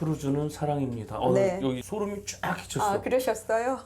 크루즈는 사랑입니다. 네. 여기 소름이 쫙 끼쳤어. 아, 그러셨어요?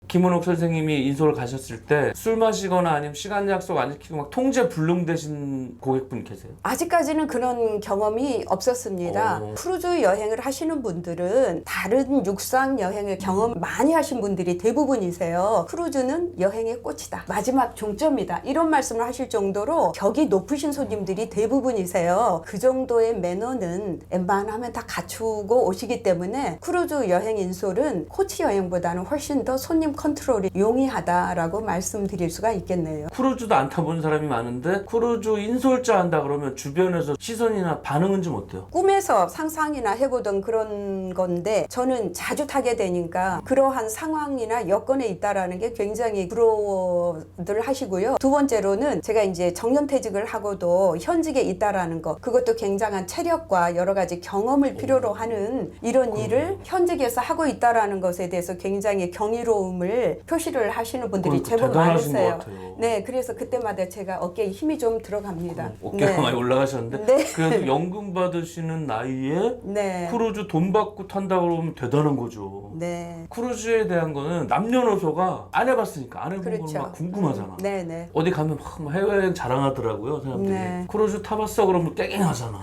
김은옥 선생님이 인솔 가셨을 때 술 마시거나 아니면 시간 약속 안 지키고 막 통제 불능되신 고객분 계세요? 아직까지는 그런 경험이 없었습니다. 크루즈 여행을 하시는 분들은 다른 육상 여행을 경험 많이 하신 분들이 대부분이세요. 크루즈는 여행의 꽃이다. 마지막 종점이다. 이런 말씀을 하실 정도로 격이 높으신 손님들이 대부분이세요. 그 정도의 매너는 웬만하면 다 갖추고 오시기 때문에 크루즈 여행 인솔은 코치 여행보다는 훨씬 더 손님 컨트롤이 용이하다라고 말씀드릴 수가 있겠네요. 크루즈도 안 타본 사람이 많은데 크루즈 인솔자 한다 그러면 주변에서 시선이나 반응은 좀 어때요? 꿈에서 상상이나 해보던 그런 건데 저는 자주 타게 되니까 그러한 상황이나 여건에 있다라는 게 굉장히 부러워들 하시고요. 두 번째로는 제가 이제 정년퇴직을 하고도 현직에 있다라는 거, 그것도 굉장한 체력과 여러 가지 경험을 필요로 하는 이런 일을 현직에서 하고 있다라는 것에 대해서 굉장히 경이로움을 표시를 하시는 분들이 제법 대단하신 것 많으세요. 같아요. 네, 그래서 그때마다 제가 어깨에 힘이 좀 들어갑니다. 어깨가 네. 많이 올라가셨는데 네. 그래도 연금 받으시는 나이에 네. 크루즈 돈 받고 탄다 그러면 대단한 거죠. 네. 크루즈에 대한 거는 남녀노소가 안 해봤으니까 안 해본 그렇죠. 거는 막 궁금하잖아. 네네. 어디 가면 막 해외여행 자랑하더라고요 사람들이. 네. 크루즈 타봤어 그러면 땡땡하잖아.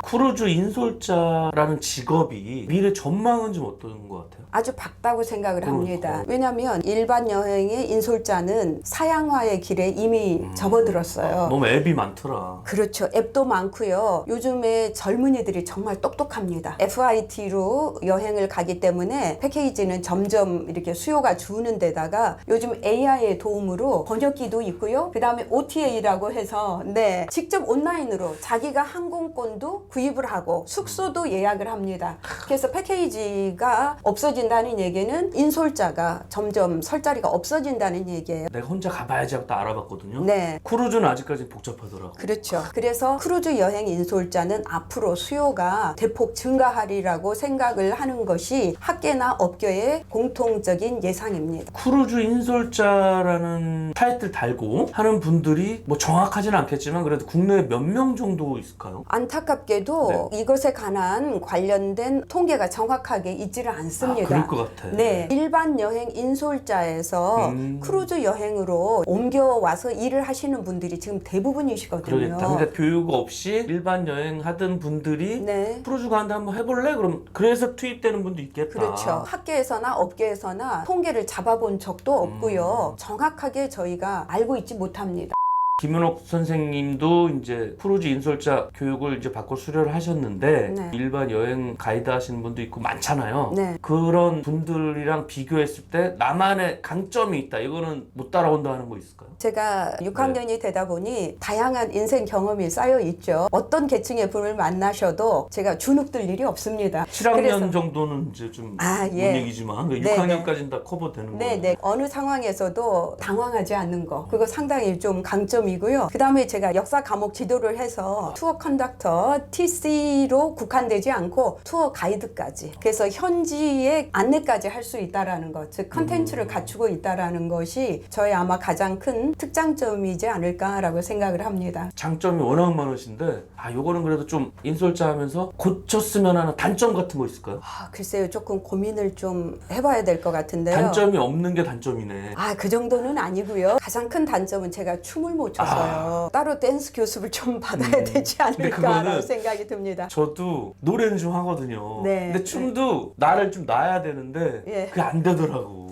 크루즈 인솔자라는 직업이 미래 전망은 좀 어떤 것 같아요? 아주 밝다고 생각을 합니다. 왜냐하면 일반 여행의 인솔자는 사양화의 길에 이미 접어들었어요. 너무 앱이 많더라. 그렇죠. 앱도 많고요. 요즘에 젊은이들이 정말 똑똑합니다. FIT로 여행을 가기 때문에 패키지는 점점 이렇게 수요가 주는 데다가 요즘 AI의 도움으로 번역기도 있고요. 그 다음에 OTA라고 해서 네, 직접 온라인으로 자기가 항공권도 구입을 하고 숙소도 예약을 합니다. 그래서 패키지가 없어진다는 얘기는 인솔자가 점점 설 자리가 없어진다는 얘기예요. 내가 혼자 가봐야지 하고 또 알아봤거든요. 네. 크루즈는 아직까지 복잡하더라고. 그렇죠. 그래서 크루즈 여행 인솔자는 앞으로 수요가 대폭 증가하리라고 생각을 하는 것이 학계나 업계의 공통적인 예상입니다. 크루즈 인솔자라는 타이틀 달고 하는 분들이 뭐 정확하지는 않겠지만 그래도 국내에 몇 명 정도 있을까요? 안타깝게도 이것에 관한 관련된 통계가 정확하게 있지를 않습니다. 그럴 것 같아. 네, 일반 여행 인솔자에서 크루즈 여행으로 옮겨와서 일을 하시는 분들이 지금 대부분이시거든요. 그러겠다. 그러니까 교육 없이 일반 여행 하던 분들이 네. 크루즈 가는데 한번 해볼래? 그럼 그래서 투입되는 분도 있겠다. 그렇죠. 학계에서나 업계에서나 통계를 잡아본 적도 없고요. 정확하게 저희가 알고 있지 못합니다. 김은옥 선생님도 이제 크루즈 인솔자 교육을 이제 받고 수료를 하셨는데 네. 일반 여행 가이드 하시는 분도 있고 많잖아요. 네. 그런 분들이랑 비교했을 때 나만의 강점이 있다. 이거는 못 따라온다 하는 거 있을까요? 제가 6학년이 되다 보니 다양한 인생 경험이 쌓여 있죠. 어떤 계층의 분을 만나셔도 제가 주눅들 일이 없습니다. 7학년 그래서- 정도는 이제 좀 아, 못 예. 얘기지만 네, 6학년까지는 다 커버되는 거예요. 네. 어느 상황에서도 당황하지 않는 거. 그거 상당히 좀 강점이고요. 그 다음에 제가 역사 과목 지도를 해서 투어 컨덕터 TC로 국한되지 않고 투어 가이드까지. 그래서 현지의 안내까지 할 수 있다라는 것. 즉 컨텐츠를 갖추고 있다라는 것이 저의 아마 가장 큰 특장점이지 않을까라고 생각을 합니다. 장점이 워낙 많으신데 요거는 그래도 좀 인솔자 하면서 고쳤으면 하는 단점 같은 거 있을까요? 글쎄요. 조금 고민을 좀 해봐야 될 것 같은데요. 단점이 없는 게 단점이네. 그 정도는 아니고요. 가장 큰 단점은 제가 춤을 못 춰서요. 따로 댄스 교습을 좀 받아야 되지 않을까라고 그거는 생각이 듭니다. 저도 노래는 좀 하거든요. 네. 근데 춤도 나를 좀 놔야 되는데 예. 그게 안 되더라고.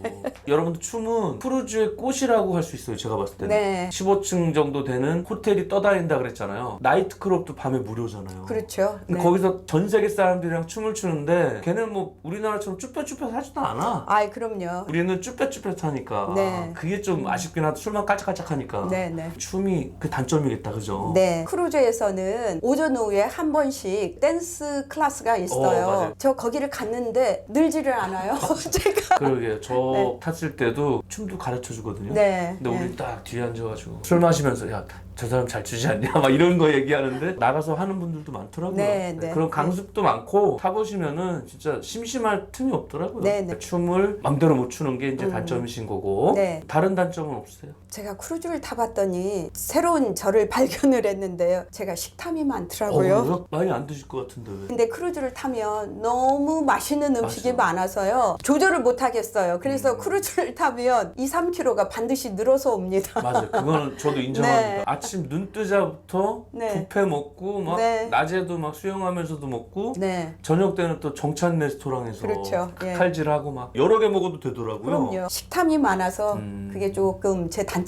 여러분들 춤은 크루즈의 꽃이라고 할 수 있어요. 제가 봤을 때는. 네. 15층 정도 되는 호텔이 떠다닌다 그랬잖아요. 나이트클럽도 밤에 무료잖아요. 그렇죠. 근데 네. 거기서 전 세계 사람들이랑 춤을 추는데 걔는 뭐 우리나라처럼 쭈뼛쭈뼛 하지도 않아. 그럼요. 우리는 쭈뼛쭈뼛하니까 네. 그게 좀 아쉽긴 하다. 술만 깔짝깔짝하니까. 네. 춤 춤이 그 단점이겠다, 그죠? 네. 크루즈에서는 오전 오후에 한 번씩 댄스 클래스가 있어요. 맞아요. 저 거기를 갔는데 늘지를 않아요. 제가. 그러게요. 저 네. 탔을 때도 춤도 가르쳐 주거든요. 네. 근데 네. 우리 딱 뒤에 앉아가지고 술 마시면서 야, 저 사람 잘 추지 않냐? 막 이런 거 얘기하는데 나가서 하는 분들도 많더라고요. 네, 네. 그런 강습도 많고 타보시면은 진짜 심심할 틈이 없더라고요. 네, 네. 춤을 맘대로 못 추는 게 이제 단점이신 거고 네. 다른 단점은 없으세요? 제가 크루즈를 타봤더니 새로운 저를 발견을 했는데요. 제가 식탐이 많더라고요. 그래요? 많이 안 드실 것 같은데 왜? 근데 크루즈를 타면 너무 맛있는 음식이 맞아. 많아서요. 조절을 못 하겠어요. 그래서 크루즈를 타면 2, 3kg가 반드시 늘어서 옵니다. 맞아요. 그거는 저도 인정합니다. 네. 아침 눈 뜨자부터 네. 뷔페 먹고 막 네. 낮에도 막 수영하면서도 먹고 네. 저녁 때는 또 정찬 레스토랑에서 그렇죠. 예. 칼질하고 막 여러 개 먹어도 되더라고요. 그럼요. 식탐이 많아서 그게 조금 제 단점입니다.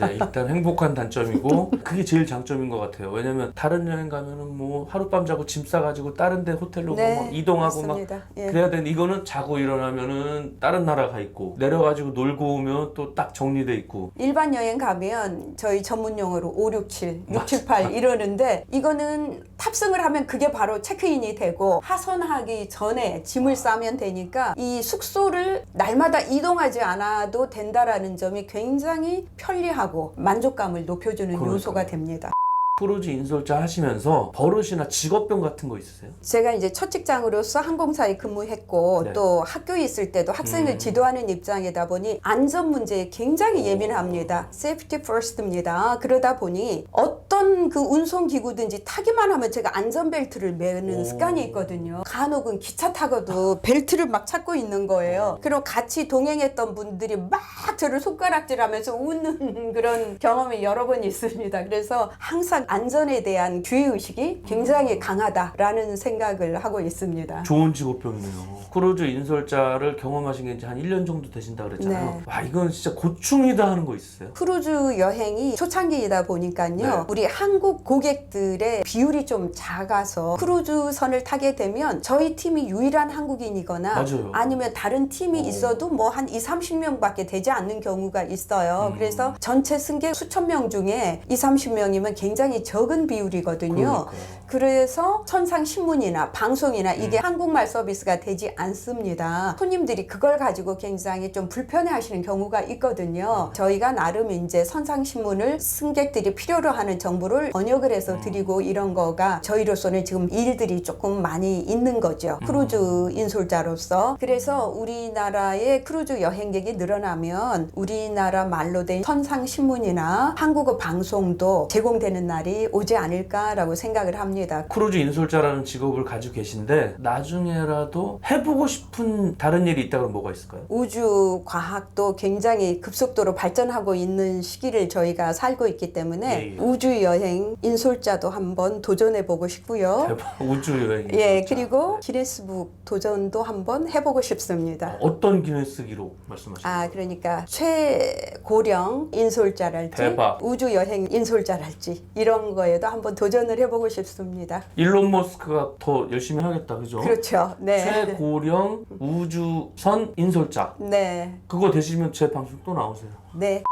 네, 일단 행복한 단점이고 그게 제일 장점인 것 같아요. 왜냐면 다른 여행 가면은 뭐 하룻밤 자고 짐 싸가지고 다른 데 호텔로 네, 막 이동하고 맞습니다. 막 예. 그래야 되는데 이거는 자고 일어나면은 다른 나라 가 있고 내려가지고 놀고 오면 또 딱 정리돼 있고 일반 여행 가면 저희 전문 용어로 567, 678 이러는데 이거는 탑승을 하면 그게 바로 체크인이 되고 하선하기 전에 짐을 싸면 되니까 이 숙소를 날마다 이동하지 않아도 된다라는 점이 굉장히 편리하고 만족감을 높여주는 그러니까요. 요소가 됩니다. 크루즈 인솔자 하시면서 버릇이나 직업병 같은 거 있으세요? 제가 이제 첫 직장으로서 항공사에 근무했고 네. 또 학교에 있을 때도 학생을 지도하는 입장이다 보니 안전 문제에 굉장히 예민합니다. Safety first입니다. 그러다 보니 어떤 그 운송기구든지 타기만 하면 제가 안전벨트를 매는 습관이 있거든요. 간혹은 기차 타고도 벨트를 막 찾고 있는 거예요. 그리고 같이 동행했던 분들이 막 저를 손가락질하면서 웃는 그런 경험이 여러 번 있습니다. 그래서 항상 안전에 대한 주의의식이 굉장히 강하다라는 생각을 하고 있습니다. 좋은 직업병이네요. 크루즈 인솔자를 경험하신 게 이제 한 1년 정도 되신다 그랬잖아요. 네. 와, 이건 진짜 고충이다 하는 거 있으세요? 크루즈 여행이 초창기이다 보니까요. 네. 우리 한국 고객들의 비율이 좀 작아서 크루즈선을 타게 되면 저희 팀이 유일한 한국인이거나 맞아요. 아니면 다른 팀이 있어도 뭐 한 2, 30명밖에 되지 않는 경우가 있어요. 그래서 전체 승객 수천 명 중에 2, 30명이면 굉장히 적은 비율이거든요. 그러니까요. 그래서 천상신문이나 방송이나 이게 한국말 서비스가 되지 않습니다. 손님들이 그걸 가지고 굉장히 좀 불편해 하시는 경우가 있거든요. 저희가 나름 이제 선상신문을 승객들이 필요로 하는 정보를 번역을 해서 드리고 이런 거가 저희로서는 지금 일들이 조금 많이 있는 거죠. 크루즈 인솔자로서. 그래서 우리나라의 크루즈 여행객이 늘어나면 우리나라 말로 된 선상신문이나 한국어 방송도 제공되는 날이 오지 않을까라고 생각을 합니다. 크루즈 인솔자라는 직업을 가지고 계신데 나중에라도 해보고 싶은 다른 일이 있다 그러면 뭐가 있을까요? 우주 과학도 굉장히 급속도로 발전하고 있는 시기를 저희가 살고 있기 때문에 예. 우주 여행 인솔자도 한번 도전해 보고 싶고요. 대박, 우주 여행. 예, 그리고 기네스북 도전도 한번 해보고 싶습니다. 어떤 기네스 기록 말씀하시나요? 아, 그러니까 최고령 인솔자랄지 대박. 우주 여행 인솔자랄지 이런 거에도 한번 도전을 해보고 싶습니다. 일론 머스크가 더 열심히 하겠다, 그죠? 그렇죠. 네. 최고령 우주선 인솔자. 네. 그거 되시면 제 방송 또 나오세요. 네.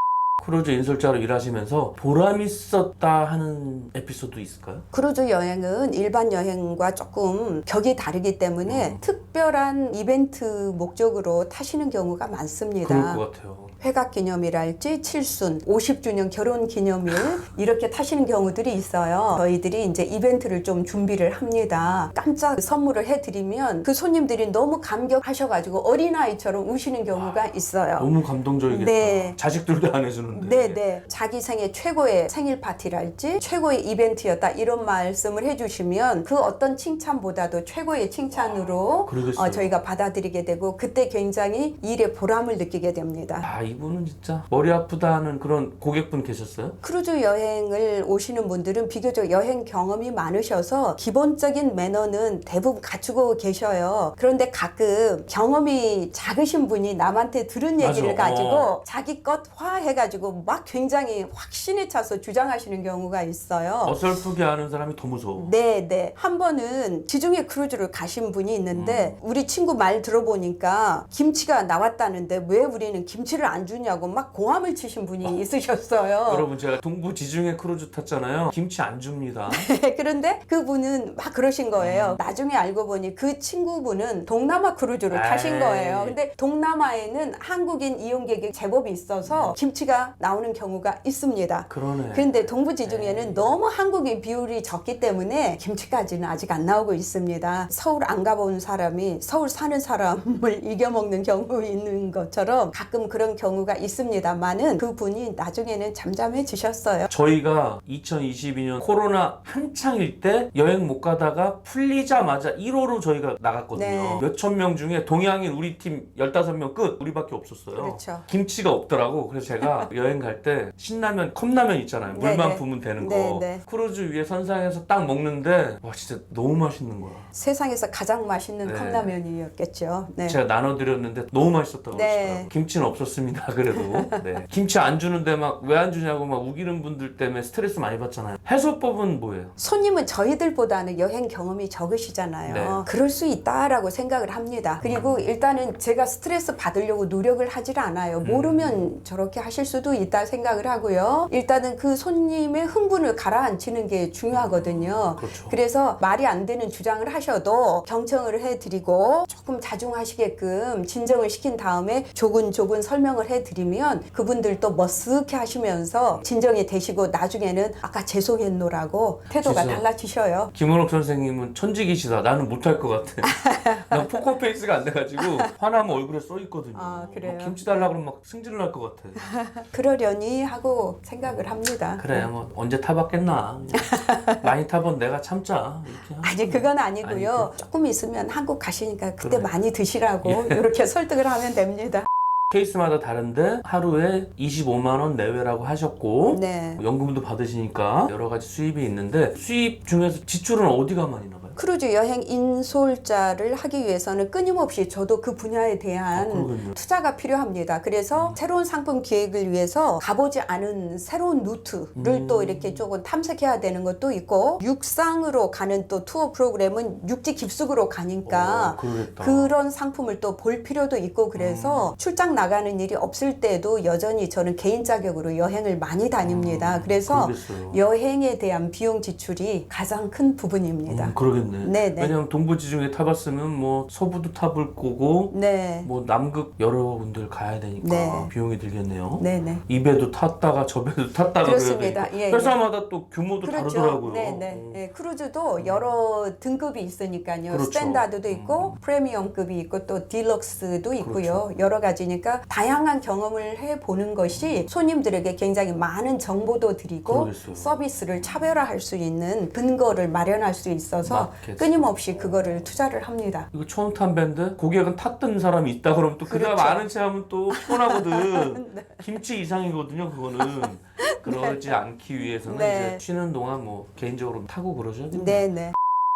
크루즈 인솔자로 일하시면서 보람 있었다 하는 에피소드 있을까요? 크루즈 여행은 일반 여행과 조금 격이 다르기 때문에 특별한 이벤트 목적으로 타시는 경우가 많습니다. 그럴 것 같아요. 회각 기념일할지 칠순, 50주년 결혼 기념일 이렇게 타시는 경우들이 있어요. 저희들이 이제 이벤트를 좀 준비를 합니다. 깜짝 선물을 해드리면 그 손님들이 너무 감격하셔가지고 어린아이처럼 우시는 경우가 있어요. 너무 감동적이겠다. 네. 자식들도 안 해주는데. 네네. 자기 생애 최고의 생일 파티랄지 최고의 이벤트였다 이런 말씀을 해주시면 그 어떤 칭찬보다도 최고의 칭찬으로 그러겠어요. 저희가 받아들이게 되고 그때 굉장히 일의 보람을 느끼게 됩니다. 아, 이분은 진짜 머리 아프다 하는 그런 고객분 계셨어요? 크루즈 여행을 오시는 분들은 비교적 여행 경험이 많으셔서 기본적인 매너는 대부분 갖추고 계셔요. 그런데 가끔 경험이 작으신 분이 남한테 들은 얘기를 맞아. 가지고 자기 것 화해가지고 가지고 막 굉장히 확신에 차서 주장하시는 경우가 있어요. 어설프게 하는 사람이 더 무서워. 네. 한 번은 지중해 크루즈를 가신 분이 있는데 우리 친구 말 들어보니까 김치가 나왔다는데 왜 우리는 김치를 안 주냐고 막 고함을 치신 분이 있으셨어요. 여러분 제가 동부 지중해 크루즈 탔잖아요. 김치 안 줍니다. 그런데 그분은 막 그러신 거예요. 나중에 알고 보니 그 친구분은 동남아 크루즈를 타신 거예요. 근데 동남아에는 한국인 이용객이 제법 있어서 김치가 나오는 경우가 있습니다. 그러네. 그런데 동부 지중해는 너무 한국인 비율이 적기 때문에 김치까지는 아직 안 나오고 있습니다. 서울 안 가본 사람이 서울 사는 사람을 이겨먹는 경우 있는 것처럼 가끔 그런 경우가 있습니다만은 그분이 나중에는 잠잠해지셨어요. 저희가 2022년 코로나 한창일 때 여행 못 가다가 풀리자마자 1호로 저희가 나갔거든요. 네. 몇천 명 중에 동양인 우리 팀 15명 끝 우리밖에 없었어요. 그렇죠. 김치가 없더라고. 그래서 제가 여행 갈 때 신라면 컵라면 있잖아요. 물만 네네. 부으면 되는 거. 네네. 크루즈 위에 선상에서 딱 먹는데 와 진짜 너무 맛있는 거야. 세상에서 가장 맛있는 네. 컵라면이었겠죠. 네. 제가 나눠드렸는데 너무 맛있었다고 네. 그러시더라고요. 김치는 없었습니다. 그래도 네. 김치 안 주는데 막 왜 안 주냐고 막 우기는 분들 때문에 스트레스 많이 받잖아요. 해소법은 뭐예요? 손님은 저희들보다는 여행 경험이 적으시잖아요. 네. 그럴 수 있다라고 생각을 합니다. 그리고 일단은 제가 스트레스 받으려고 노력을 하질 않아요. 모르면 저렇게 하실 수도 있다 생각을 하고요. 일단은 그 손님의 흥분을 가라앉히는 게 중요하거든요. 그렇죠. 그래서 말이 안 되는 주장을 하셔도 경청을 해드리고 조금 자중하시게끔 진정을 시킨 다음에 조근조근 설명을 해드리면 그분들도 머쓱해 하시면서 진정이 되시고 나중에는 아까 죄송했노라고 태도가 죄송. 달라지셔요. 김은옥 선생님은 천직이시다. 나는 못할 것 같아. 난 포커페이스가 안 돼가지고 화나면 얼굴에 써 있거든요. 아, 그래요? 막 김치 달라 그러면 막 승질을 날 것 같아. 그러려니 하고 생각을 합니다. 그래 뭐 언제 타봤겠나. 많이 타본 내가 참자. 이렇게 하는 아니 거예요. 그건 아니고요. 아니고. 조금 있으면 한국 가시니까 그때 그래. 많이 드시라고 이렇게 설득을 하면 됩니다. 케이스마다 다른데 하루에 25만 원 내외라고 하셨고 네. 연금도 받으시니까 여러 가지 수입이 있는데 수입 중에서 지출은 어디가 많이 나가요? 크루즈 여행 인솔자를 하기 위해서는 끊임없이 저도 그 분야에 대한 그러겠네요. 투자가 필요합니다. 그래서 새로운 상품 기획을 위해서 가보지 않은 새로운 루트를 또 이렇게 조금 탐색해야 되는 것도 있고 육상으로 가는 또 투어 프로그램은 육지 깊숙으로 가니까 그러겠다. 그런 상품을 또 볼 필요도 있고 그래서 출장 나가는 일이 없을 때도 여전히 저는 개인 자격으로 여행을 많이 다닙니다. 그래서 그러겠어요. 여행에 대한 비용 지출이 가장 큰 부분입니다. 그러겠네. 네네. 왜냐면 동부지중해 타봤으면 뭐 서부도 타볼 거고 네. 뭐 남극 여러 군데를 가야 되니까 네. 비용이 들겠네요. 네네. 이 배도 탔다가 저 배도 탔다가 그렇습니다. 그래야 되니까 예, 회사마다 또 규모도 그렇죠. 다르더라고요. 네네. 예, 크루즈도 여러 등급이 있으니까요. 그렇죠. 스탠다드도 있고 프리미엄급이 있고 또 딜럭스도 있고요. 그렇죠. 여러 가지니까 다양한 경험을 해보는 것이 손님들에게 굉장히 많은 정보도 드리고 그러겠어요. 서비스를 차별화할 수 있는 근거를 마련할 수 있어서 맞겠어요. 끊임없이 그거를 투자를 합니다. 이거 처음 탄 배인데 고객은 탔던 사람이 있다 그러면 또 그다음 그렇죠. 아는 체 하면 또 피곤하거든. 김치 이상이거든요 그거는. 그러지 않기 위해서는 네. 이제 쉬는 동안 뭐 개인적으로 타고 그러셔야겠네요. 네네.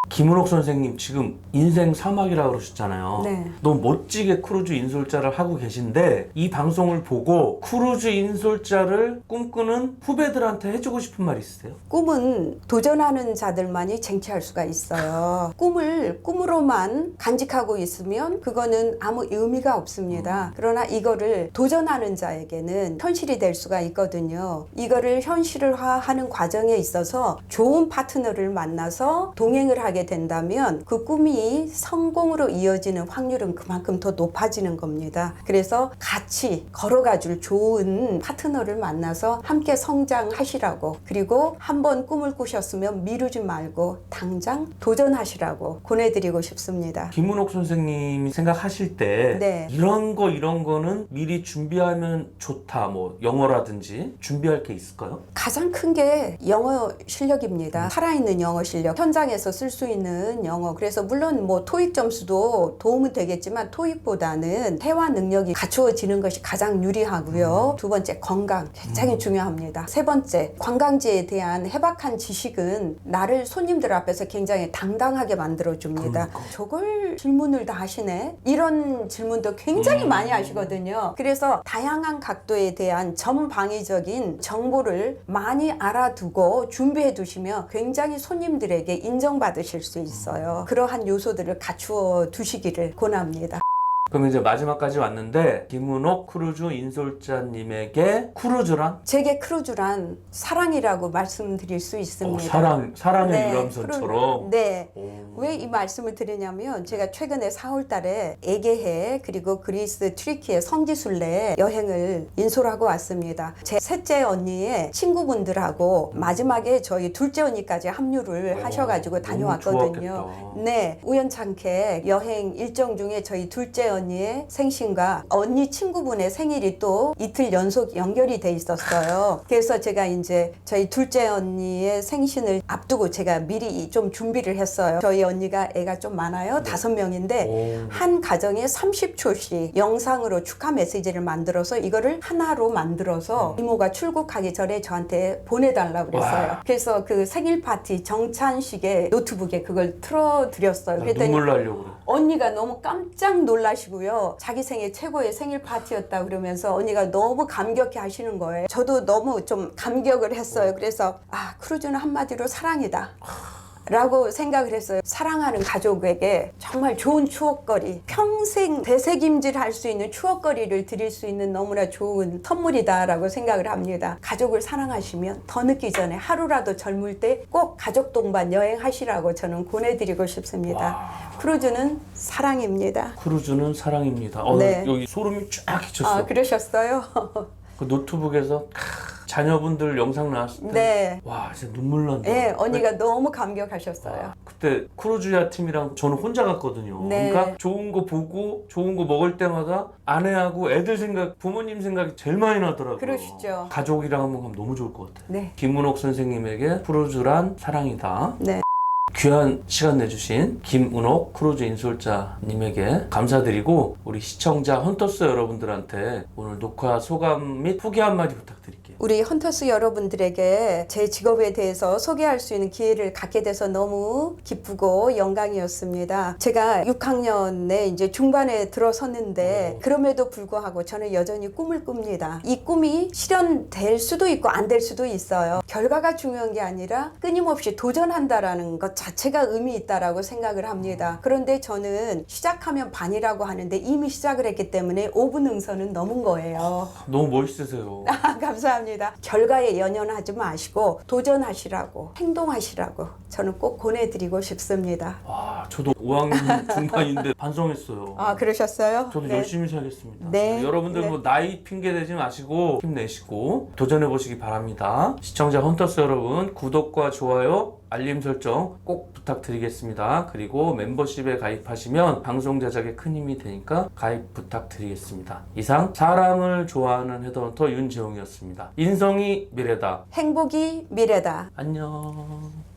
김은옥 선생님 지금 인생 사막이라고 그러셨잖아요. 네. 너무 멋지게 크루즈 인솔자를 하고 계신데 이 방송을 보고 크루즈 인솔자를 꿈꾸는 후배들한테 해주고 싶은 말 있으세요? 꿈은 도전하는 자들만이 쟁취할 수가 있어요. 꿈을 꿈으로만 간직하고 있으면 그거는 아무 의미가 없습니다. 그러나 이거를 도전하는 자에게는 현실이 될 수가 있거든요. 이거를 현실화하는 과정에 있어서 좋은 파트너를 만나서 동행을 하게 된다면 그 꿈이 성공으로 이어지는 확률은 그만큼 더 높아지는 겁니다. 그래서 같이 걸어가줄 좋은 파트너를 만나서 함께 성장하시라고, 그리고 한번 꿈을 꾸셨으면 미루지 말고 당장 도전하시라고 권해드리고 싶습니다. 김은옥 선생님이 생각하실 때 네. 이런 거는 미리 준비하면 좋다. 뭐 영어라든지 준비할 게 있을까요? 가장 큰 게 영어 실력입니다. 살아있는 영어 실력, 현장에서 쓸 수 수 있는 영어. 그래서 물론 뭐 토익 점수도 도움은 되겠지만 토익보다는 회화 능력이 갖추어지는 것이 가장 유리하고요. 두 번째, 건강 굉장히 중요합니다. 세 번째, 관광지에 대한 해박한 지식은 나를 손님들 앞에서 굉장히 당당하게 만들어줍니다. 저걸 질문을 다 하시네? 이런 질문도 굉장히 많이 하시거든요. 그래서 다양한 각도에 대한 전방위적인 정보를 많이 알아두고 준비해 두시면 굉장히 손님들에게 인정받으실 수 있어요. 그러한 요소들을 갖추어 두시기를 권합니다. 그럼 이제 마지막까지 왔는데 김은옥 크루즈 인솔자님에게 크루즈란? 제게 크루즈란 사랑이라고 말씀드릴 수 있습니다. 사랑의 네, 유람선처럼. 네. 오. 왜 이 말씀을 드리냐면 제가 최근에 4월 달에 에게해 그리고 그리스 튀르키예 성지순례 여행을 인솔하고 왔습니다. 제 셋째 언니의 친구분들하고 마지막에 저희 둘째 언니까지 합류를 하셔가지고 다녀왔거든요. 좋았겠다. 네. 우연찮게 여행 일정 중에 저희 둘째 언니의 생신과 언니 친구분의 생일이 또 이틀 연속 연결이 돼 있었어요. 그래서 제가 이제 저희 둘째 언니의 생신을 앞두고 제가 미리 좀 준비를 했어요. 저희 언니가 애가 좀 많아요. 5명인데 한 가정에 30초씩 영상으로 축하 메시지를 만들어서 이거를 하나로 만들어서 이모가 출국하기 전에 저한테 보내달라고 그랬어요. 와. 그래서 그 생일 파티 정찬식의 노트북에 그걸 틀어드렸어요. 그랬더니 눈물 나려고 그래. 언니가 너무 깜짝 놀라시고요. 자기 생애 최고의 생일 파티였다 그러면서 언니가 너무 감격해 하시는 거예요. 저도 너무 좀 감격을 했어요. 그래서 크루즈는 한마디로 사랑이다 라고 생각을 했어요. 사랑하는 가족에게 정말 좋은 추억거리, 평생 되새김질할 수 있는 추억거리를 드릴 수 있는 너무나 좋은 선물이다 라고 생각을 합니다. 가족을 사랑하시면 더 늦기 전에 하루라도 젊을 때 꼭 가족 동반 여행하시라고 저는 권해드리고 싶습니다. 와. 크루즈는 사랑입니다. 크루즈는 사랑입니다. 네. 여기 소름이 쫙 끼쳤어. 그러셨어요? 그 노트북에서 자녀분들 영상 나왔을 때 네. 와 진짜 눈물 난다. 네, 언니가 너무 감격하셨어요. 그때 크루즈야 팀이랑 저는 혼자 갔거든요. 네. 그러니까 좋은 거 보고 좋은 거 먹을 때마다 아내하고 애들 생각, 부모님 생각이 제일 많이 나더라고요. 그러시죠. 가족이랑 한번 가면 너무 좋을 것 같아요. 네. 김은옥 선생님에게 크루즈란 사랑이다. 네. 귀한 시간 내주신 김은옥 크루즈 인솔자님에게 감사드리고 우리 시청자 헌터스 여러분들한테 오늘 녹화 소감 및 후기 한마디 부탁드릴게요. 우리 헌터스 여러분들에게 제 직업에 대해서 소개할 수 있는 기회를 갖게 돼서 너무 기쁘고 영광이었습니다. 제가 6학년에 이제 중반에 들어섰는데 그럼에도 불구하고 저는 여전히 꿈을 꿉니다. 이 꿈이 실현될 수도 있고 안 될 수도 있어요. 결과가 중요한 게 아니라 끊임없이 도전한다라는 것 자체가 의미 있다라고 생각을 합니다. 그런데 저는 시작하면 반이라고 하는데 이미 시작을 했기 때문에 5분 응선은 넘은 거예요. 너무 멋있으세요. 감사합니다. 결과에 연연하지 마시고 도전하시라고 행동하시라고 저는 꼭 권해드리고 싶습니다. 와, 저도 5학년 중반인데 반성했어요. 그러셨어요? 저도 네. 열심히 살겠습니다. 네. 여러분들 네. 뭐 나이 핑계 대지 마시고 힘내시고 도전해 보시기 바랍니다. 시청자 헌터스 여러분, 구독과 좋아요, 알림 설정 꼭 부탁드리겠습니다. 그리고 멤버십에 가입하시면 방송 제작에 큰 힘이 되니까 가입 부탁드리겠습니다. 이상 사람을 좋아하는 헤드헌터 윤재홍이었습니다. 인성이 미래다. 행복이 미래다. 안녕.